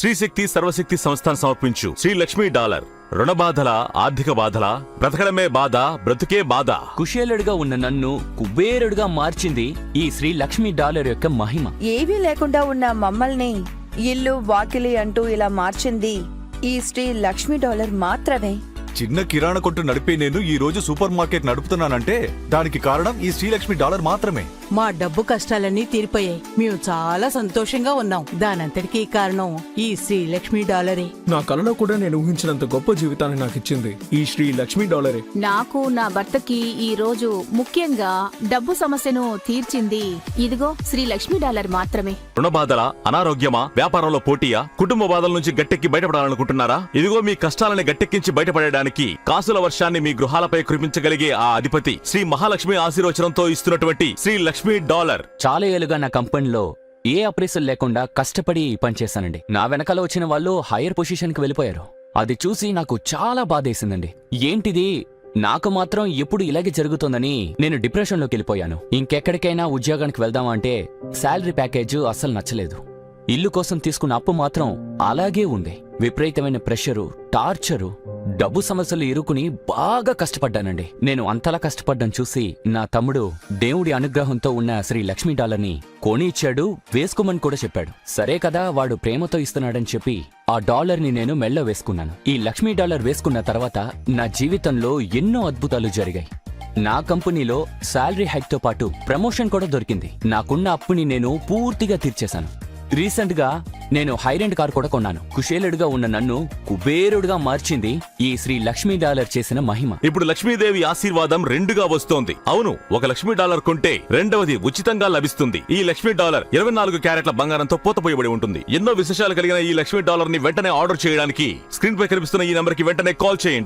శ్రీశక్తి సర్వశక్తి సంస్థాన్ సమర్పించు శ్రీ లక్ష్మీ డాలర్. రుణ బాధల, ఆర్థిక బాధల, బ్రతకడమే బాధ, బ్రతుకే బాధ. కుశేలుడిగా ఉన్న నన్ను కుబేరుడిగా మార్చింది ఈ శ్రీ లక్ష్మీ డాలర్ యొక్క మహిమ. ఏవీ లేకుండా ఉన్న మమ్మల్ని ఇల్లు వాకిలి అంటూ ఇలా మార్చింది ఈ శ్రీ లక్ష్మీ డాలర్ మాత్రమే. చిన్న కిరాణా కొట్టు నడిపే నేను ఈ రోజు సూపర్ మార్కెట్ నడుపుతున్నానంటే దానికి కారణం ఈ శ్రీలక్ష్మి డాలర్ మాత్రమే. మా డబ్బు కష్టాలన్నీ తీరిపోయాయి. మేము చాలా సంతోషంగా ఉన్నాం. దానంతటికీ కారణం ఈ శ్రీ లక్ష్మీ డాలరే. నా కలలో కూడా నేను ఊహించినంత గొప్ప జీవితాన్ని నాకు ఇచ్చింది ఈ శ్రీ లక్ష్మీ డాలరే. నాకు నా భర్తకి ఈ రోజు ముఖ్యంగా డబ్బు సమస్యను తీర్చింది ఇదిగో శ్రీ లక్ష్మీ డాలర్ మాత్రమే. రుణ బాధల, అనారోగ్యమా, వ్యాపారంలో పోటీయా, కుటుంబ బాధల నుంచి గట్టెక్కి బయటపడాలనుకుంటున్నారా? ఇదిగో మీ కష్టాలని గట్టెక్కించి బయటపడడానికి కాసుల వర్షాన్ని మీ గృహాలపై కురిపించగలిగే ఆ అధిపతి శ్రీ మహాలక్ష్మి ఆశీర్వచనంతో ఇస్తున్నటువంటి శ్రీ లక్ష్మీ డాలర్. చాలా ఏళ్లుగా నా కంపెనీలో ఏ అప్రైసల్ లేకుండా కష్టపడి పనిచేశానండి. నా వెనకాల వచ్చిన వాళ్ళు హైయర్ పొజిషన్ కి వెళ్ళిపోయారు. అది చూసి నాకు చాలా బాధేసిందండి. ఏంటిది, నాకు మాత్రం ఎప్పుడు ఇలాగే జరుగుతోందని నేను డిప్రెషన్ లోకి వెళ్ళిపోయాను. ఇంకెక్కడికైనా ఉద్యోగానికి వెళ్దామా అంటే శాలరీ ప్యాకేజ్ అస్సలు నచ్చలేదు. ఇల్లు కోసం తీసుకున్న అప్పు మాత్రం అలాగే ఉంది. విపరీతమైన ప్రెషరు, టార్చరు, డబ్బు సమస్యలు ఇరుకుని బాగా కష్టపడ్డానండి. నేను అంతలా కష్టపడ్డం చూసి నా తమ్ముడు దేవుడి అనుగ్రహంతో ఉన్న శ్రీ లక్ష్మీ డాలర్ని కొని ఇచ్చాడు, వేసుకోమని కూడా చెప్పాడు. సరే కదా, వాడు ప్రేమతో ఇస్తున్నాడని చెప్పి ఆ డాలర్ని నేను మెళ్ళ వేసుకున్నాను. ఈ లక్ష్మీ డాలర్ వేసుకున్న తర్వాత నా జీవితంలో ఎన్నో అద్భుతాలు జరిగాయి. నా కంపెనీలో శాలరీ హైక్ తో పాటు ప్రమోషన్ కూడా దొరికింది. నాకున్న అప్పుని నేను పూర్తిగా తీర్చేశాను. రీసెంట్ గా నేను హైరెండ్ కార్ కూడా కొన్నాను. కుశేలుడిగా ఉన్న నన్ను కుబేరుడిగా మార్చింది ఈ శ్రీ లక్ష్మీ డాలర్ చేసిన మహిమ. ఇప్పుడు లక్ష్మీదేవి ఆశీర్వాదం రెండుగా వస్తోంది. అవును, ఒక లక్ష్మీ డాలర్ కొంటే రెండవది ఉచితంగా లభిస్తుంది. ఈ లక్ష్మీ డాలర్ 24 క్యారెట్ల బంగారంతో పోతపోయబడి ఉంటుంది. ఎన్నో విశేషాలు కలిగిన ఈ లక్ష్మీ డాలర్ ని వెంటనే ఆర్డర్ చేయడానికి స్క్రీన్ పై కనిపిస్తున్న ఈ నంబర్ కి వెంటనే కాల్ చేయండి.